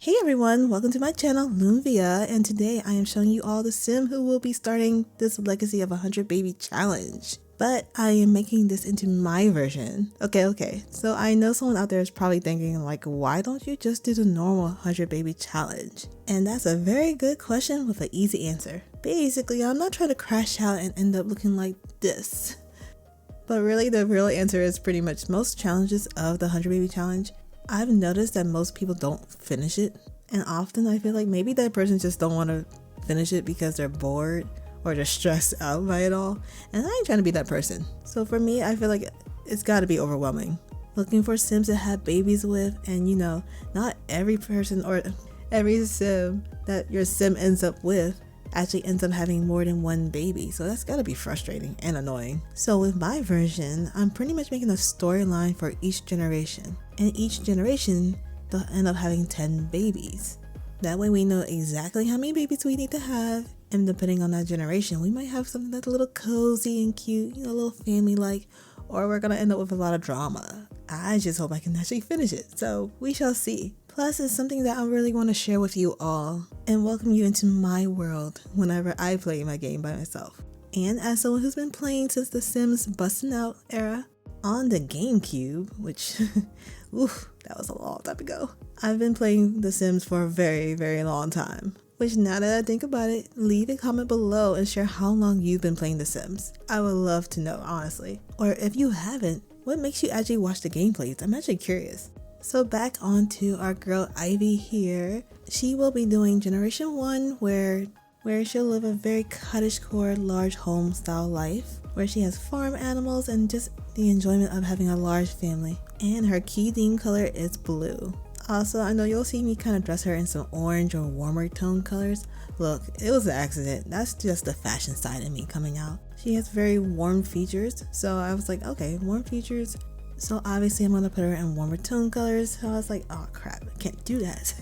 Hey everyone, welcome to my channel, Lumvia, and today I am showing you all the sim who will be starting this Legacy of 100 Baby Challenge. But I am making this into my version. Okay, so I know someone out there is probably thinking like, why don't you just do the normal 100 Baby Challenge? And that's a very good question with an easy answer. Basically, I'm not trying to crash out and end up looking like this. But really, the real answer is pretty much most challenges of the 100 Baby Challenge. I've noticed that most people don't finish it, and often I feel like maybe that person just don't want to finish it because they're bored or they're stressed out by it all, and I ain't trying to be that person. So for me, I feel like it's got to be overwhelming. Looking for sims to have babies with, and you know, not every person or every sim that your sim ends up with actually ends up having more than one baby, so that's gotta be frustrating and annoying. So with my version, I'm pretty much making a storyline for each generation, and each generation they'll end up having 10 babies. That way we know exactly how many babies we need to have, and depending on that generation we might have something that's a little cozy and cute, you know, a little family like, or we're gonna end up with a lot of drama. I just hope I can actually finish it, so we shall see. Plus, it's something that I really want to share with you all and welcome you into my world whenever I play my game by myself. And as someone who's been playing since the Sims Bustin' Out era on the GameCube, which, oof, that was a long time ago. I've been playing The Sims for a very, very long time. Which, now that I think about it, leave a comment below and share how long you've been playing The Sims. I would love to know, honestly. Or if you haven't, what makes you actually watch the gameplays? I'm actually curious. So back on to our girl Ivy here. She will be doing Generation 1 where she'll live a very cottagecore large home style life, where she has farm animals and just the enjoyment of having a large family. And her key theme color is blue. Also, I know you'll see me kind of dress her in some orange or warmer tone colors. Look, it was an accident. That's just the fashion side of me coming out. She has very warm features, so I was like, okay, warm features. So obviously I'm going to put her in warmer tone colors. So I was like, oh crap, I can't do that.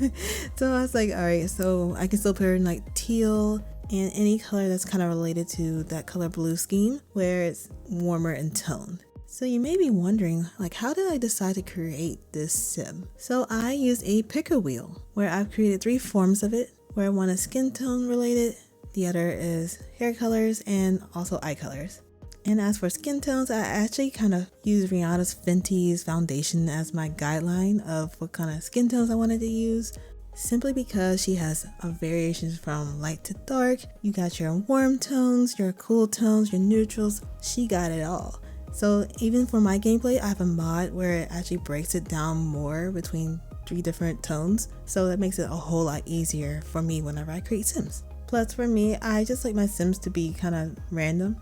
So I was like, alright, so I can still put her in like teal and any color that's kind of related to that color blue scheme where it's warmer in tone. So you may be wondering, like, how did I decide to create this sim? So I used a picker wheel where I've created 3 forms of it, where one is skin tone related, the other is hair colors, and also eye colors. And as for skin tones, I actually kind of used Rihanna's Fenty's foundation as my guideline of what kind of skin tones I wanted to use, simply because she has variations from light to dark. You got your warm tones, your cool tones, your neutrals. She got it all. So even for my gameplay, I have a mod where it actually breaks it down more between 3 different tones. So that makes it a whole lot easier for me whenever I create sims. Plus for me, I just like my sims to be kind of random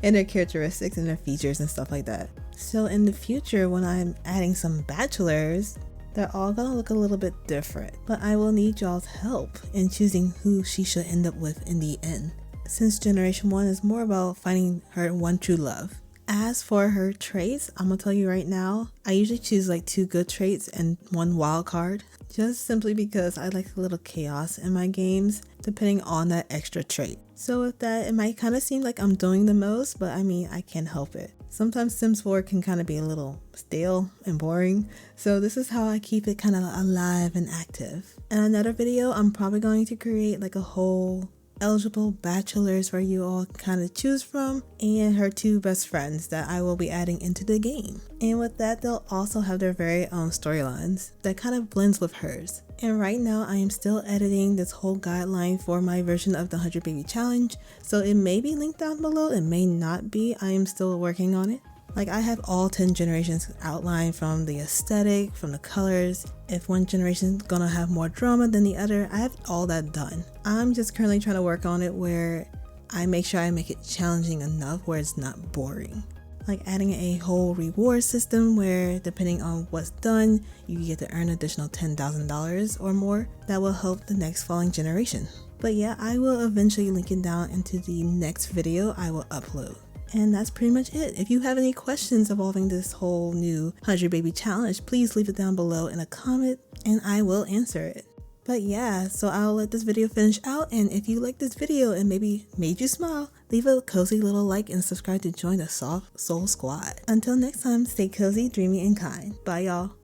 in their characteristics and their features and stuff like that. So in the future, when I'm adding some bachelors, they're all gonna look a little bit different. But I will need y'all's help in choosing who she should end up with in the end, since Generation 1 is more about finding her one true love. As for her traits, I'm gonna tell you right now, I usually choose like 2 good traits and 1 wild card, just simply because I like a little chaos in my games depending on that extra trait. So with that, it might kind of seem like I'm doing the most, but I mean, I can't help it. Sometimes Sims 4 can kind of be a little stale and boring, so this is how I keep it kind of alive and active. In another video, I'm probably going to create like a whole eligible bachelors where you all kind of choose from, and her 2 best friends that I will be adding into the game. And with that, they'll also have their very own storylines that kind of blends with hers. And right now I am still editing this whole guideline for my version of the 100 Baby Challenge, so it may be linked down below, it may not be. I am still working on it. Like, I have all 10 generations outlined, from the aesthetic, from the colors. If one generation's gonna have more drama than the other, I have all that done. I'm just currently trying to work on it where I make sure I make it challenging enough where it's not boring. Like adding a whole reward system where depending on what's done, you get to earn additional $10,000 or more. That will help the next following generation. But yeah, I will eventually link it down into the next video I will upload. And that's pretty much it. If you have any questions involving this whole new 100 Baby Challenge, please leave it down below in a comment and I will answer it. But yeah, so I'll let this video finish out, and if you like this video and maybe made you smile, leave a cozy little like and subscribe to join the Soft Soul Squad. Until next time, stay cozy, dreamy, and kind. Bye y'all.